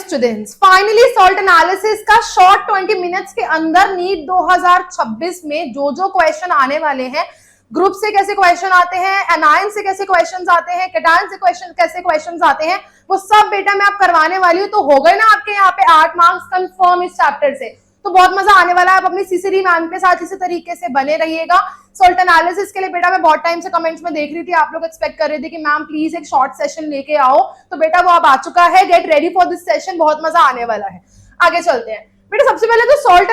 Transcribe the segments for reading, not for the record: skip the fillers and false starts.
Students, finally salt analysis का short 20 minutes के अंदर नीट 2026 में जो जो क्वेश्चन आने वाले हैं, ग्रुप से कैसे क्वेश्चन आते हैं, एनायन से कैसे क्वेश्चन आते हैं, कैटायन से कैसे क्वेश्चन आते हैं, वो सब बेटा मैं आप करवाने वाली हूँ। तो हो गए ना आपके यहाँ पे 8 मार्क्स कंफर्म इस चैप्टर से, तो बहुत मजा आने वाला है। आप अपनी सीसीडी मैम के साथ इसी तरीके से बने रहिएगा। सॉल्ट एनालिसिस के लिए बेटा मैं बहुत टाइम से कमेंट्स में देख रही थी, आप लोग एक्सपेक्ट कर रहे थे कि मैम प्लीज एक शॉर्ट सेशन लेके आओ, तो बेटा वो अब आ चुका है। Get ready for this session, बहुत मजा आने वाला है। आगे चलते हैं बेटा। सबसे पहले तो सॉल्ट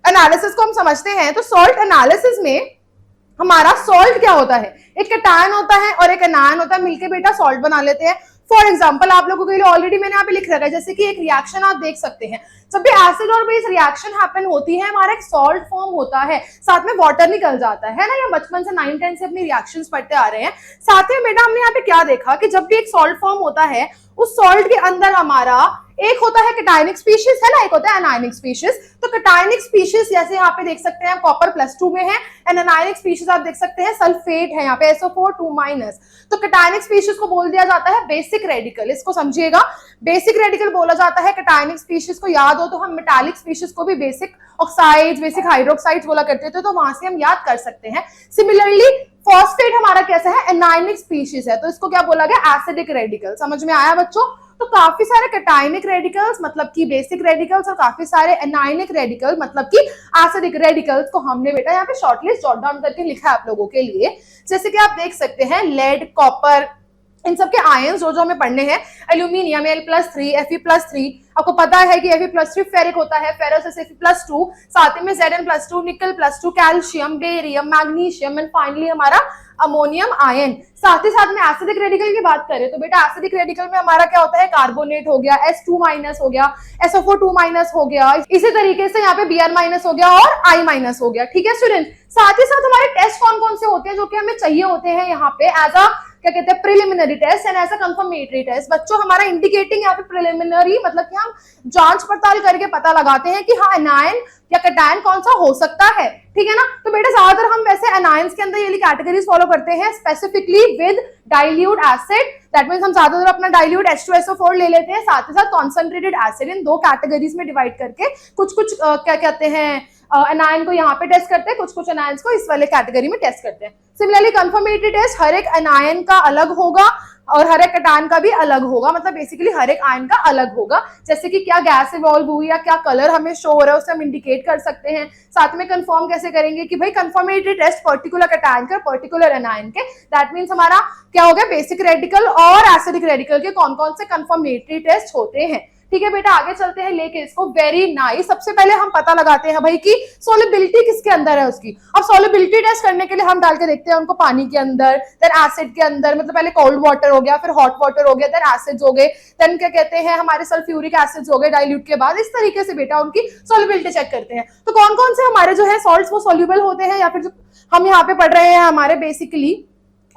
एनालिसिस को हम समझते हैं। तो सॉल्ट एनालिसिस में हमारा सॉल्ट क्या होता है, एक कैटायन होता है और एक एनायन होता है, मिलके बेटा सॉल्ट बना लेते हैं। फॉर एग्जाम्पल आप लोगों के लिए ऑलरेडी मैंने यहाँ पे लिख रखा है, जैसे कि एक रिएक्शन आप देख सकते हैं, जब भी एसिड और बेस रिएक्शन हैपन होती है, हमारा एक सॉल्ट फॉर्म होता है, साथ में वाटर निकल जाता है ना। ये बचपन से 9-10 से अपनी रिएक्शंस पढ़ते आ रहे हैं। साथ में बेटा हमने यहाँ पे क्या देखा कि जब भी एक सॉल्ट फॉर्म होता है, उस सॉल्ट के अंदर हमारा एक होता है कैटायनिक स्पीशीज है ना, एक होता है एनायनिक स्पीशीज। तो कैटायनिक स्पीशीज जैसे यहाँ पे देख सकते हैं कॉपर +2 में है, एंड एनायनिक स्पीशीज आप देख सकते हैं सल्फेट है यहाँ पे SO4 2-। तो कैटायनिक स्पीशीज को बोल दिया जाता है बेसिक रेडिकल, इसको समझिएगा, बेसिक रेडिकल बोला जाता है कैटायनिक स्पीशीज को। याद हो तो हम मेटालिक स्पीशीज को भी बेसिक ऑक्साइड्स, बेसिक हाइड्रोक्साइड्स बोला करते थे, तो वहां से हम याद कर सकते हैं। सिमिलरली फॉस्फेट हमारा कैसा है, एनायनिक स्पीशीज है, तो इसको क्या बोला गया, एसिडिक रेडिकल। समझ में आया बच्चों? तो काफी सारे कैटायनिक रेडिकल्स मतलब कि बेसिक रेडिकल्स और काफी सारे एनायनिक रेडिकल मतलब कि एसिडिक रेडिकल्स को हमने बेटा यहाँ पे शॉर्टलिस्ट जॉट डाउन करके लिखा है आप लोगों के लिए। जैसे कि आप देख सकते हैं लेड, कॉपर, इन सब के आयंस जो जो हमें पढ़ने हैं, एल्यूमिनियम Al+3 Fe+3, आपको पता है कि Fe+3 फेरिक होता है, फेरस Fe+2, साथ में Zn+2, निकल+2, calcium, barium, magnesium and finally हमारा अमोनियम आयन। साथ ही साथ में एसिडिक रेडिकल की बात करें तो बेटा एसिडिक रेडिकल में हमारा क्या होता है, कार्बोनेट हो गया, S2- हो गया, SO4 2- हो गया, इसी तरीके से यहाँ पे Br- हो गया और I- हो गया। ठीक है स्टूडेंट, साथ ही साथ हमारे टेस्ट कौन कौन से होते हैं जो कि हमें चाहिए होते हैं यहाँ पे एज अ क्या कहते हैं preliminary test and as a confirmatory test. बच्चों हमारा इंडिकेटिंग यहाँ पे प्रिलिमिनरी मतलब कि हम जांच पड़ताल करके पता लगाते हैं कि हाँ एनायन या कैटायन कौन सा हो सकता है। ठीक है ना। तो बेटा ज्यादातर हम वैसे एनायंस के अंदर ये कैटेगरीज फॉलो करते हैं, specifically with dilute acid, that means हम ज्यादातर अपना डाइल्यूट H2SO4 ले लेते हैं, साथ ही साथ कॉन्सेंट्रेटेड एसिड, इन दो कैटेगरीज में डिवाइड करके कुछ कुछ क्या कहते हैं एनायन को यहाँ पे टेस्ट करते हैं, कुछ कुछ एनायंस को इस वाले कैटेगरी में टेस्ट करते हैं। सिमिलरली कंफर्मेटरी टेस्ट हर एक एनायन का अलग होगा और हर एक कैटायन का भी अलग होगा, मतलब बेसिकली हर एक आयन का अलग होगा। जैसे कि क्या गैस इवॉल्व हुई या क्या कलर हमें शो हो रहा है उसे हम इंडिकेट कर सकते हैं। साथ में कंफर्म कैसे करेंगे कि भाई कंफर्मेटरी टेस्ट पर्टिकुलर कैटायन के पर्टिकुलर एनायन के, दैट मींस हमारा क्या हो गया, बेसिक रेडिकल और एसिडिक रेडिकल के कौन कौन से कंफर्मेटरी टेस्ट होते हैं। ठीक है बेटा, आगे चलते हैं लेके इसको। Very nice. सबसे पहले हम पता लगाते हैं भाई कि सोलिबिलिटी किसके अंदर है उसकी। अब सोलिबिलिटी टेस्ट करने के लिए हम डाल के देखते हैं उनको पानी के अंदर, देन एसिड के अंदर, मतलब पहले कोल्ड वाटर हो गया, फिर हॉट वाटर हो गया, देन एसिड्स हो गए, देन क्या कहते हैं हमारे सल्फ्यूरिक एसिड्स हो गए डाइल्यूट के बाद। इस तरीके से बेटा उनकी सोलिबिलिटी चेक करते हैं। तो कौन कौन से हमारे जो है सॉल्ट्स वो सोल्यूबल होते हैं, या फिर जो हम यहाँ पे पढ़ रहे हैं हमारे बेसिकली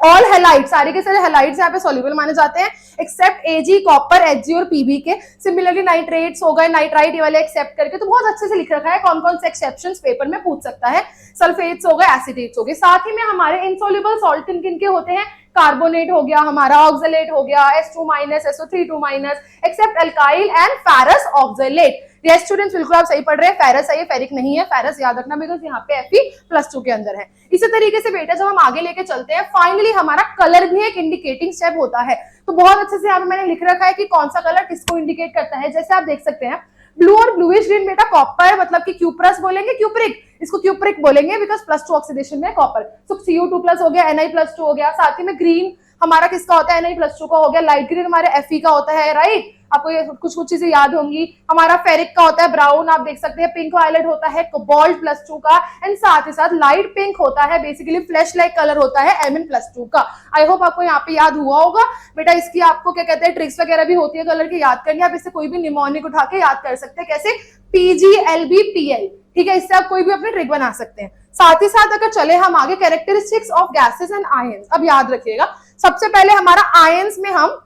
ऑल हैलाइड्स, सारे के सारे हैलाइड्स यहाँ पे सॉल्युबल माने जाते हैं एक्सेप्ट Ag, कॉपर, Hg और Pb के। सिमिलरली नाइट्रेट्स हो गए, नाइट्राइट, ये वाले एक्सेप्ट करके, तो बहुत अच्छे से लिख रखा है कौन कौन से एक्सेप्शंस पेपर में पूछ सकता है। सल्फेट्स हो गए, एसिडेट्स हो गए। साथ ही में हमारे इनसॉल्युबल सॉल्ट किन किन के होते हैं, कार्बोनेट हो गया हमारा, ऑक्सलेट हो गया, S2- SO3 2- except alkyl and ferrous oxalate. Yes students, बिल्कुल आप सही पढ़ रहे हैं, फेरस है ये, फेरिक नहीं है। फेरस याद रखना बिकॉज यहाँ पे Fe+2 के अंदर है। इसी तरीके से बेटा जब हम आगे लेके चलते हैं, फाइनली हमारा कलर भी एक इंडिकेटिंग स्टेप होता है। तो बहुत अच्छे से यहाँ पे मैंने लिख रखा है कि कौन सा कलर किसको इंडिकेट करता है। जैसे आप देख सकते हैं ब्लू और ब्लूइश ग्रीन बेटा कॉपर, मतलब कि क्यूप्रस बोलेंगे, क्यूप्रिक, इसको क्यूप्रिक बोलेंगे बिकॉज +2 ऑक्सीडेशन में कॉपर। तो Cu2+ हो गया, Na+2 हो गया। साथ ही में ग्रीन हमारा किसका होता है, Na+2 का हो गया। लाइट ग्रीन हमारे Fe का होता है, राइट। आपको ये कुछ कुछ चीजें याद होंगी। हमारा फेरिक का होता है ब्राउन, आप देख सकते हैं। पिंक वायलेट होता है कोबाल्ट +2 का, एंड साथ ही साथ लाइट पिंक होता है, बेसिकली फ्लैश लाइक कलर होता है Mn+2 का। आई होप आपको यहाँ पे याद हुआ होगा बेटा। इसकी आपको क्या कहते हैं ट्रिक्स वगैरह भी होती है कलर की याद करनी, आप इससे कोई भी निमोनिक उठा के याद कर सकते हैं, कैसे PgLbPl। ठीक है, इससे आप कोई भी अपनी ट्रिक बना सकते हैं। साथ ही साथ अगर चले हम आगे, characteristics of gases and ions. अब याद रखिएगा, सबसे पहले हमारा आयंस में हम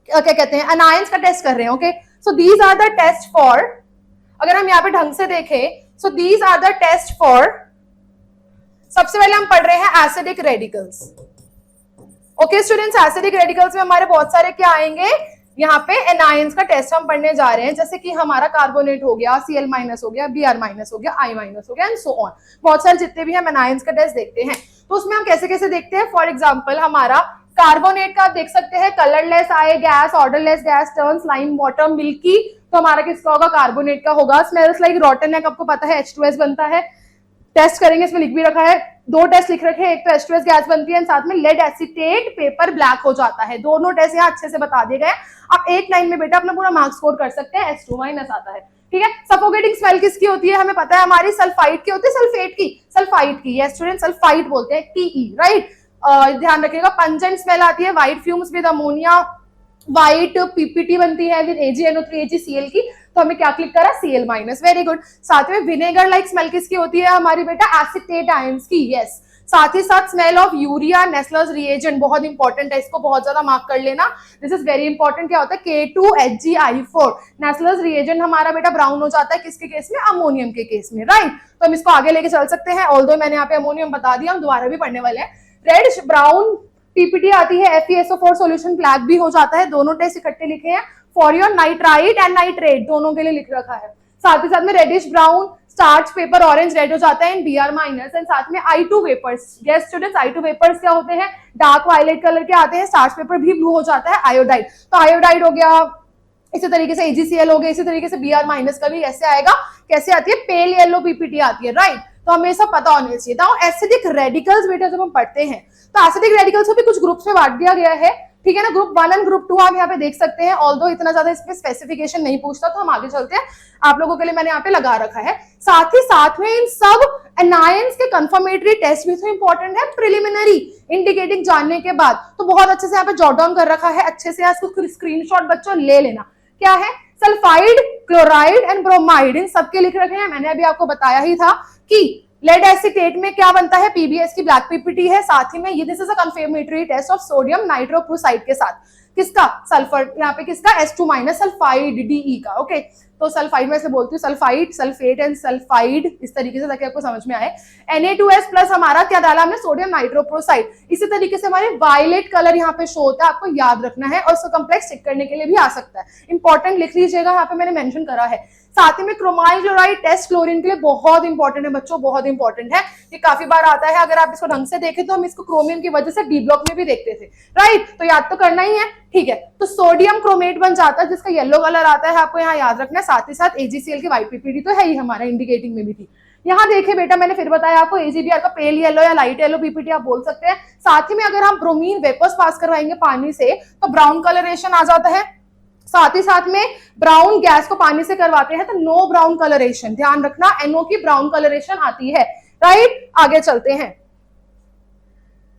क्या कहते हैं, एनायंस का टेस्ट कर रहे हैं। Okay, so these are the test for, अगर हम यहाँ पे ढंग से देखें, so these are the test for, सबसे पहले हम पढ़ रहे हैं acidic radicals. Okay students, acidic radicals में हमारे बहुत सारे क्या आएंगे, यहाँ पे एनायंस का टेस्ट हम पढ़ने जा रहे हैं, जैसे कि हमारा कार्बोनेट हो गया, Cl माइनस हो गया, Br माइनस हो गया, I माइनस हो गया एंड सो ऑन। बहुत सारे जितने भी हम एनायंस का टेस्ट देखते हैं, तो उसमें हम कैसे कैसे देखते हैं। फॉर एग्जाम्पल हमारा कार्बोनेट का आप देख सकते हैं, कलरलेस आए gas, odourless gas, turns lime water, milky, तो हमारा किसका होगा, कार्बोनेट का होगा। स्मेल्स लाइक रॉटन नेक, आपको पता है H2S बनता है, टेस्ट करेंगे, इसमें लिख भी रखा है, दो टेस्ट लिख रखे हैं, एक तो H2S गैस बनती है, साथ में लेड एसीटेट पेपर ब्लैक हो जाता है। दोनों टेस्ट यहाँ अच्छे से बता दिए गए। आप एक लाइन में बेटा अपना पूरा मार्क्स स्कोर कर सकते हैं, H2 माइनस आता है, ठीक है। सफोकेटिंग स्मेल किसकी होती है, हमें पता है हमारी सल्फाइड की होती है, सल्फेट की, सल्फाइड की, यस स्टूडेंट, सल्फाइड बोलते हैं, TE, राइट। ध्यान रखिएगा। पंजेंट स्मेल आती है white fumes with ammonia, white PPT बनती है विद AgNO3 AgCl की, तो हमें क्या क्लिक करा, Cl माइनस, वेरी गुड। साथ में विनेगर लाइक स्मेल किसकी होती है हमारी बेटा, एसिटेट आयंस की, यस। साथ ही साथ smell of urea, Nessler's reagent, बहुत इंपॉर्टेंट है, इसको बहुत ज्यादा मार्क कर लेना, दिस इज वेरी इंपॉर्टेंट। क्या होता है, K2HgI4, नेस्लर्स रिएजेंट हमारा बेटा ब्राउन हो जाता है किसके केस में, अमोनियम के केस में, राइट। तो हम इसको आगे लेके चल सकते हैं, ऑल्दो मैंने यहाँ पे अमोनियम बता दिया, हम दोबारा भी पढ़ने वाले हैं। रेडिश ब्राउन पीपीटी आती है, FeSO4 सॉल्यूशन ब्लैक भी हो जाता है, दोनों टेस्ट इकट्ठे लिखे हैं। For your nitrite and nitrate दोनों के लिए लिख रखा है। साथ ही साथ में reddish brown starch paper orange red हो जाता है इन Br माइनस, एंड साथ में I2 vapours, yes students, I2 vapours क्या होते हैं, डार्क वायलेट कलर के आते हैं। स्टार्च पेपर भी ब्लू हो जाता है, आयोडाइड, तो आयोडाइड हो गया, इसी तरीके से AgCl हो गया, इसी तरीके से Br माइनस का भी ऐसे आएगा, कैसे आती है, पेल येलो पीपीटी आती है, राइट। तो हमें सब पता होना चाहिए था। एसिडिक रेडिकल्स बेटा जब हम पढ़ते हैं, तो एसिडिक रेडिकल्स को भी कुछ ग्रुप्स में बांट दिया गया है, ठीक है ना, ग्रुप 1 एंड ग्रुप 2 आप यहाँ पे देख सकते हैं। ऑल्दो इतना ज्यादा इसमें स्पेसिफिकेशन नहीं पूछता, तो हम आगे चलते हैं, आप लोगों के लिए मैंने यहाँ पे लगा रखा है। साथ ही साथ में इन सब एनायंस के कंफर्मेटरी टेस्ट भी तो इंपॉर्टेंट है, प्रिलिमिनरी इंडिकेटिंग जानने के बाद, तो बहुत अच्छे से यहाँ पे जॉट डाउन कर रखा है, अच्छे से इसको स्क्रीनशॉट बच्चों ले लेना। क्या है, सल्फाइड, क्लोराइड एंड ब्रोमाइड, इन सबके लिख रखे हैं। मैंने अभी आपको बताया ही था कि लेड एसीटेट में क्या बनता है, PBS की ब्लैक पीपीटी है, साथ ही में ये this is a confirmatory test of sodium nitrochloride के साथ, किसका, सल्फर, यहाँ पे किसका, H2 माइनस सल्फाइड DE का, ओके। तो सल्फाइड में से बोलती हूँ, सल्फाइड, सल्फेट एंड सल्फाइड, इस तरीके से ताकि आपको समझ में आए। Na2S प्लस हमारा क्या डाला हमने, सोडियम नाइट्रोक्लोराइड, इसी तरीके से हमारे वायलेट कलर यहाँ पे शो होता है, आपको याद रखना है, और इसको कॉम्प्लेक्स चेक करने के लिए भी आ सकता है, इंपॉर्टेंट लिख लीजिएगा, यहाँ पे मैंने मेंशन करा है। साथ ही में क्रोमाइल क्लोराइड टेस्ट क्लोरीन के लिए बहुत इंपॉर्टेंट है बच्चों, बहुत इंपॉर्टेंट है, ये काफी बार आता है। अगर आप इसको ढंग से देखें तो हम इसको क्रोमियम की वजह से डी ब्लॉक में भी देखते थे, राइट, तो याद तो करना ही है, ठीक है। तो सोडियम क्रोमेट बन जाता है जिसका येलो कलर आता है, आपको यहाँ याद रखना है। साथ ही साथ AgCl की व्हाइट पीपीटी तो है ही हमारा, इंडिकेटिंग में भी थी। यहाँ देखिए बेटा, मैंने फिर बताया आपको, AgBr का पेल येलो या लाइट येलो पीपीटी आप बोल सकते हैं। साथ ही में अगर हम ब्रोमीन वेपर्स पास करवाएंगे पानी से, तो ब्राउन कलरेशन आ जाता है। साथ ही साथ में ब्राउन गैस को पानी से करवाते हैं तो नो ब्राउन कलरेशन, ध्यान रखना, NO की ब्राउन कलरेशन आती है, राइट। आगे चलते हैं।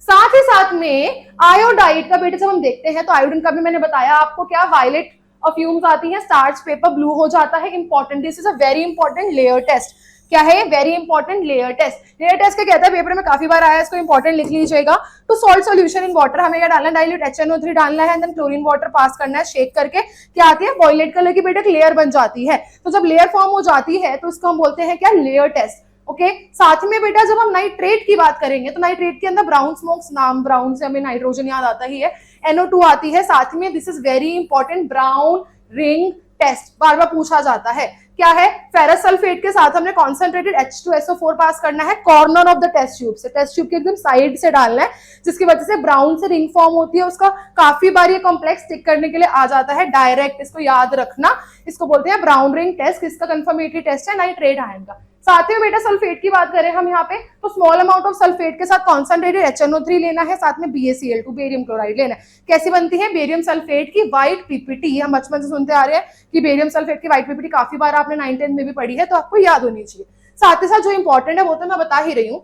साथ ही साथ में आयोडाइड का बेटा जब हम देखते हैं, तो आयोडीन का भी मैंने बताया आपको, क्या वायलेट फ्यूम्स आती है, स्टार्च पेपर ब्लू हो जाता है, important, this is a very important layer test. क्या है, very important layer test. Layer test क्या कहता है, पेपर में काफी बार आया, इसको इंपॉर्टेंट लिख लीजिएगा। तो सॉल्ट सॉल्यूशन इन वाटर, हमें क्या डालना है, डाइल्यूट HNO3 डालना है, देन क्लोरीन वाटर पास करना है, शेक करके क्या आती है, वॉयलेट कलर की बेटा लेयर बन जाती है। तो जब लेयर फॉर्म हो जाती है तो उसको हम बोलते हैं क्या, लेयर टेस्ट, ओके। साथ में बेटा जब हम नाइट्रेट की बात करेंगे, तो नाइट्रेट के अंदर ब्राउन स्मोक्स, नाम ब्राउन से हमें नाइट्रोजन याद आता ही है, NO2 आती है। साथ में this is very important, brown ring test, बार बार पूछा जाता है। क्या है, फेरस सल्फेट के साथ हमने कॉन्सेंट्रेटेड H2SO4 पास करना है, corner of the test tube से, टेस्ट ट्यूब के एकदम साइड से डालना है, जिसकी वजह से ब्राउन से रिंग फॉर्म होती है। उसका काफी बार ये कॉम्प्लेक्स टिक करने के लिए आ जाता है डायरेक्ट, इसको याद रखना, इसको बोलते हैं ब्राउन रिंग टेस्ट। किसका कंफर्मेटरी टेस्ट है, नाइट्रेट आयन का। साथ में बेटा सल्फेट की बात करें हम यहाँ पे, तो स्मॉल अमाउंट ऑफ सल्फेट के साथ कॉन्सेंट्रेटेड HNO3 लेना है, साथ में BaCl2 बेरियम क्लोराइड लेना है। कैसी बनती है, बेरियम सल्फेट की व्हाइट पीपीटी, हम बचपन से सुनते आ रहे हैं कि बेरियम सल्फेट की व्हाइट पीपीटी काफी बार आपने 9th-10th में भी पढ़ी है, तो आपको याद होनी चाहिए। साथ ही साथ जो इंपॉर्टेंट है वो तो मैं बता ही रही हूँ।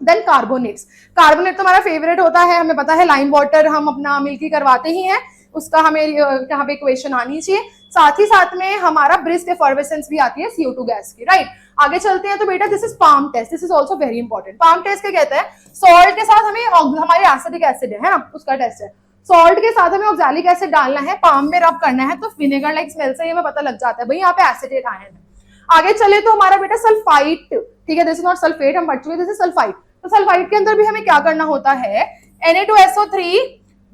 देन कार्बोनेट्स, कार्बोनेट तो हमारा फेवरेट होता है, हमें पता है लाइम वाटर हम अपना मिल्की करवाते ही हैं, उसका हमें यहाँ पे इक्वेशन आनी चाहिए। साथ ही साथ में हमारा ब्रिस्क एफर्वेसेंस भी आती है CO2 गैस की, राइट। आगे चलते हैं, तो बेटा this is palm test, this is also very important. Palm test क्या कहता है, सॉल्ट के साथ हमें हमारे एसिडिक एसिड है ना, उसका टेस्ट है। सॉल्ट के साथ हमें ऑक्सैलिक एसिड डालना है, पाम में रब करना है, तो विनेगर लाइक स्मेल से हमें पता लग जाता है भाई यहाँ पे एसिटेट आयन है। आगे चले तो हमारा बेटा सल्फाइट, ठीक है, दिस इज नॉट सल्फेट, हम पढ़ चुके, दिस इज सल्फाइट। तो सल्फाइट के अंदर भी हमें क्या करना होता है, Na2SO3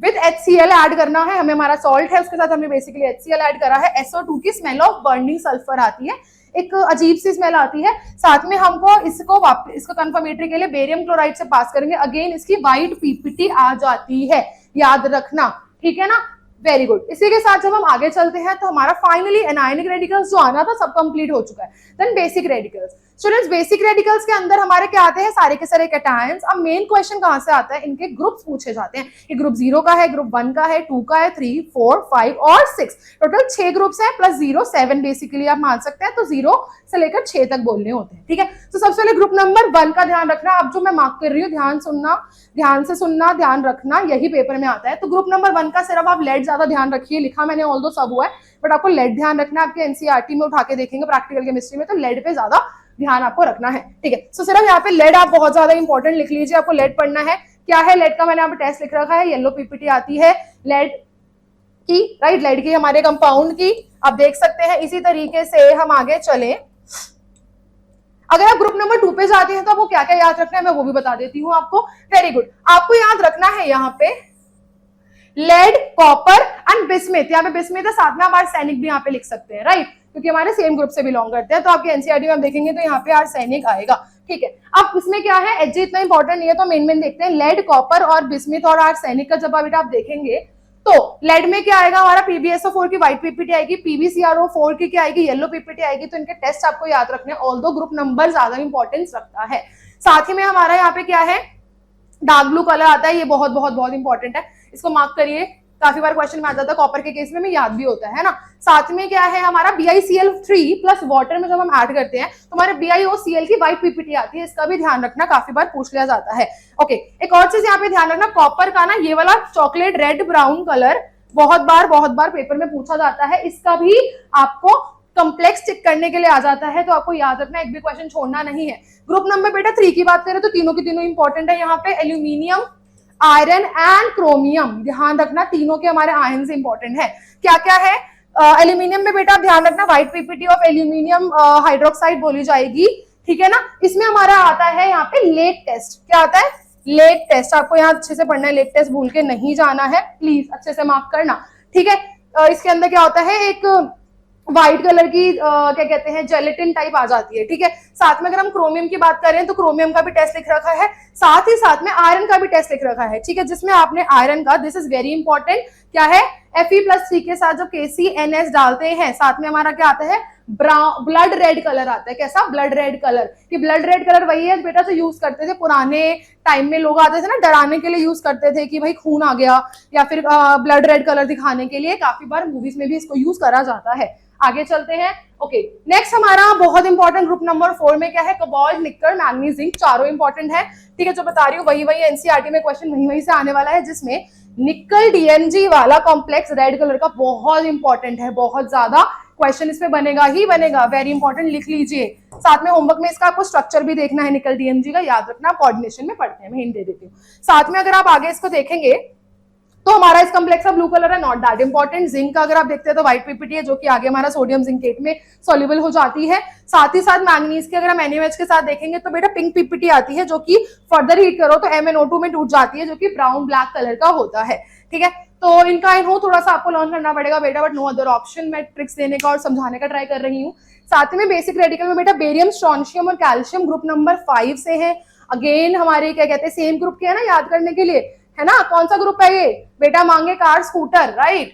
विद HCl ऐड करना है हमें, हमारा सॉल्ट है उसके साथ हमने बेसिकली HCl ऐड करा है। SO2 की स्मेल ऑफ बर्निंग सल्फर आती है, एक अजीब सी स्मेल आती है। साथ में हमको इसको कंफर्मेटरी के लिए बेरियम क्लोराइड से पास करेंगे, अगेन इसकी व्हाइट पीपीटी आ जाती है, याद रखना, ठीक है ना, वेरी गुड। इसी के साथ जब हम आगे चलते हैं तो हमारा फाइनली एनायनिक रेडिकल्स जो आना था सब कंप्लीट हो चुका है। Then basic radicals. Students basic radicals के अंदर हमारे क्या आते हैं, सारे के सारे कैटायंस। अब मेन क्वेश्चन कहां से आता है, इनके ग्रुप्स पूछे जाते हैं कि ग्रुप 0 का है, ग्रुप 1 का है, 2 का है, 3, 4, 5 और 6, टोटल 6 ग्रुप्स हैं प्लस 0, 7 बेसिकली आप मान सकते हैं, तो 0 से लेकर 6 तक बोलने होते हैं, ठीक है। तो सबसे पहले ग्रुप नंबर 1 का ध्यान रखना, अब जो मैं मार्क कर रही हूँ ध्यान सुनना, ध्यान से सुनना, ध्यान रखना, यही पेपर में आता है। तो ग्रुप नंबर 1 का सिर्फ आप लेड ज्यादा ध्यान रखिए, लिखा मैंने ऑल्दो सब हुआ है, बट आपको लेड ध्यान रखना है। आपके एनसीईआरटी में उठा के देखेंगे प्रैक्टिकल केमिस्ट्री में, तो लेड पे ज्यादा ध्यान आपको रखना है, ठीक है। सो सिर्फ यहाँ पे लेड आप बहुत ज्यादा इंपॉर्टेंट लिख लीजिए, आपको लेड पढ़ना है। क्या है लेड का, मैंने यहाँ पे टेस्ट लिख रखा है, येलो पीपीटी आती है लेड की, राइट, लेड की हमारे कंपाउंड की, आप देख सकते हैं। इसी तरीके से हम आगे चले, अगर आप ग्रुप नंबर 2 पे जाते हैं तो आपको क्या क्या याद रखना है मैं वो भी बता देती हूँ आपको। वेरी गुड, आपको याद रखना है यहाँ पे लेड, कॉपर एंड बिस्मिथ। यहाँ पे बिस्मिथ है, साथ में हम आर्सेनिक भी यहाँ पे लिख सकते हैं, राइट, क्योंकि हमारे सेम ग्रुप से बिलोंग करते हैं। तो आपके एनसीईआरटी में हम देखेंगे तो यहाँ पे आर्सेनिक आएगा, ठीक है। अब इसमें क्या है, एच इतना इंपॉर्टेंट नहीं है, तो मेन देखते हैं लेड, कॉपर और बिस्मिथ और आर्सेनिक का जब बेटा आप देखेंगे तो लेड में क्या आएगा हमारा, PbSO4 की व्हाइट पीपीटी आएगी, PbCrO4 की क्या आएगी, येलो पीपीटी आएगी। तो इनके टेस्ट आपको याद रखने, ऑल्दो ग्रुप नंबर ज्यादा इंपॉर्टेंस रखता है। साथ ही में हमारा यहाँ पे क्या है, डार्क ब्लू कलर आता है, ये बहुत बहुत बहुत इंपॉर्टेंट है, इसको मार्क करिए, काफी बार क्वेश्चन में आ जाता है, कॉपर के केस में याद भी होता है ना। साथ में क्या है हमारा BiCl3 प्लस वाटर में जब हम ऐड करते हैं तो हमारे BiOCl की व्हाइट पीपीटी आती है, इसका भी ध्यान रखना, काफी बार पूछ लिया जाता है। ओके, एक और चीज यहाँ पे ध्यान रखना, कॉपर का ना ये वाला चॉकलेट रेड ब्राउन कलर बहुत बार पेपर में पूछा जाता है, इसका भी आपको कॉम्प्लेक्स चेक करने के लिए आ जाता है, तो आपको याद रखना, एक भी क्वेश्चन छोड़ना नहीं है। ग्रुप नंबर बेटा 3 की बात करें तो तीनों की तीनों इंपॉर्टेंट है। यहाँ पे एल्यूमिनियम, आयरन एंड क्रोमियम, ध्यान रखना तीनों के हमारे आयन से इंपॉर्टेंट है। क्या क्या है एल्यूमिनियम में बेटा ध्यान रखना, white PPT of aluminium hydroxide बोली जाएगी, ठीक है ना। इसमें हमारा आता है यहाँ पे लेक टेस्ट, क्या आता है, लेक टेस्ट। आपको यहाँ अच्छे से पढ़ना है, लेक टेस्ट भूल के नहीं जाना है, प्लीज अच्छे से मार्क करना, ठीक है। इसके अंदर क्या होता है, एक व्हाइट कलर की क्या कहते हैं जेलेटिन टाइप आ जाती है, ठीक है। साथ में अगर हम क्रोमियम की बात करें तो क्रोमियम का भी टेस्ट लिख रखा है, साथ ही साथ में आयरन का भी टेस्ट लिख रखा है, ठीक है, जिसमें आपने आयरन का, दिस इज वेरी इंपॉर्टेंट, क्या है, Fe+3 के साथ जो KCNS डालते हैं, साथ में हमारा क्या आता है, ब्लड रेड कलर आता है। कैसा, ब्लड रेड कलर, कि ब्लड रेड कलर वही है बेटा जो यूज करते थे पुराने टाइम में, लोग आते थे ना डराने के लिए यूज करते थे कि भाई खून आ गया, या फिर ब्लड रेड कलर दिखाने के लिए, काफी बार मूवीज में भी इसको यूज करा जाता है। आगे चलते हैं। ओके, नेक्स्ट हमारा बहुत इंपॉर्टेंट ग्रुप नंबर 4 में क्या है, कोबाल्ट, निकल, मैंगनीज, जिंक, चारों इंपॉर्टेंट है, ठीक है। जो बता रही हूँ वही एनसीईआरटी में क्वेश्चन वही से आने वाला है, जिसमें निकल DMG वाला कॉम्प्लेक्स रेड कलर का बहुत इंपॉर्टेंट है, बहुत ज्यादा क्वेश्चन इसमें बनेगा ही बनेगा, वेरी इंपॉर्टेंट, लिख लीजिए। साथ में होमवर्क में इसका आपको स्ट्रक्चर भी देखना है निकल DMG का, याद रखना, कोऑर्डिनेशन में पढ़ते हैं, मैं हिंट दे देती हूँ। साथ में अगर आप आगे इसको देखेंगे तो हमारा इस कॉम्प्लेक्स का ब्लू कलर है, नॉट दैट इंपॉर्टेंट। जिंक का अगर आप देखते हैं तो व्हाइट पीपीटी है, जो कि आगे हमारा सोडियम जिंकेट में सॉल्युबल हो जाती है। साथ ही साथ मैंगनीज के अगर हम NaOH के साथ देखेंगे तो बेटा पिंक पीपीटी आती है, जो कि फर्दर हीट करो तो MnO2 में टूट जाती है, जो कि ब्राउन ब्लैक कलर का होता है, ठीक है। तो इनका इन हो थोड़ा सा आपको लर्न करना पड़ेगा बेटा, बट नो अदर ऑप्शन, मैं ट्रिक्स देने का और समझाने का ट्राई कर रही हूँ। साथ में बेसिक रेडिकल में बेटा बेरियम, स्ट्रोंशियम और कैल्शियम ग्रुप नंबर 5 से है। अगेन हमारे क्या कहते हैं सेम ग्रुप के है ना, याद करने के लिए है ना। कौन सा ग्रुप है ये बेटा, मांगे कार स्कूटर, राइट।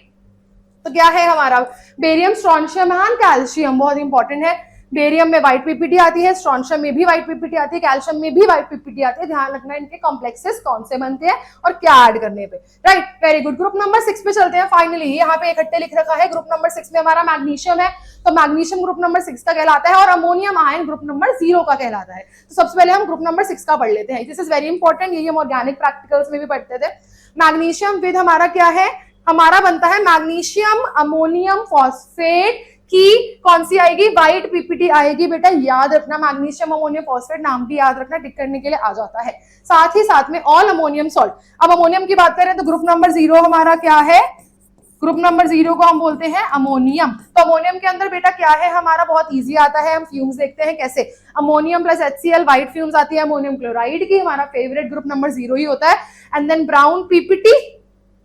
तो क्या है हमारा बेरियम, स्ट्रोंशियम एंड कैल्शियम, बहुत इंपॉर्टेंट है। बेरियम में व्हाइट पीपीटी आती है, स्ट्रोंशियम में भी व्हाइट पीपीटी आती है, कैल्शियम में भी व्हाइट पीपीटी आती है। ध्यान रखना इनके कॉम्प्लेक्सेस कौन से बनते हैं और क्या ऐड करने पे, right, very good. Group number 6 पे चलते हैं फाइनली। यहाँ पे इकट्ठे लिख रखा है, ग्रुप नंबर 6 में हमारा मैग्नीशियम है, तो मैग्नीशियम ग्रुप नंबर 6 का कहलाता है, और अमोनियम आयन ग्रुप नंबर 0 का कहलाता है। तो सबसे पहले हम ग्रुप नंबर 6 का पढ़ लेते हैं, दिस इज वेरी इंपॉर्टेंट, ये हम ऑर्गेनिक प्रैक्टिकल्स में भी पढ़ते थे। मैग्नीशियम विद हमारा क्या है, हमारा बनता है मैग्नीशियम अमोनियम फॉस्फेट की कौन सी आएगी, व्हाइट पीपीटी आएगी बेटा, याद रखना। मैग्नीशियम अमोनियम फॉस्फेट नाम भी याद रखना, टिक करने के लिए आ जाता है। साथ ही साथ में ऑल अमोनियम सॉल्ट। अब अमोनियम की बात करें तो ग्रुप नंबर 0 हमारा क्या है, ग्रुप नंबर 0 को हम बोलते हैं अमोनियम। तो अमोनियम के अंदर बेटा क्या है हमारा, बहुत इजी आता है, हम फ्यूम्स देखते हैं कैसे, ammonium plus HCl white fumes आती है अमोनियम क्लोराइड की, हमारा फेवरेट ग्रुप नंबर 0 ही होता है। And then brown PPT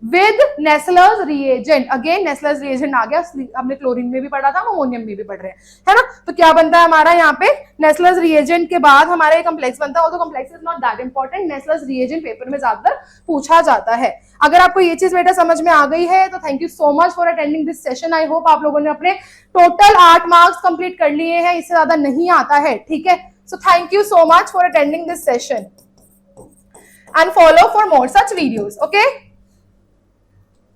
with Nessler's reagent. Again Nessler's reagent आ गया, हमने क्लोरीन में भी पढ़ा था, अमोनियम में भी पढ़ रहे हैं, है ना। तो क्या बनता है हमारा यहाँ पे, नेस्लर्स रिएजेंट के बाद हमारा कॉम्प्लेक्स बनता है, और complex is not that important, Nessler's reagent paper में ज्यादातर पूछा जाता है। अगर आपको ये चीज बेटा समझ में आ गई है तो thank you so much for attending this session. I hope आप लोगों ने अपने टोटल 8 मार्क्स कंप्लीट कर लिए हैं, इससे ज्यादा नहीं आता है, ठीक है। So thank you so much for attending this session and follow for more such videos, okay?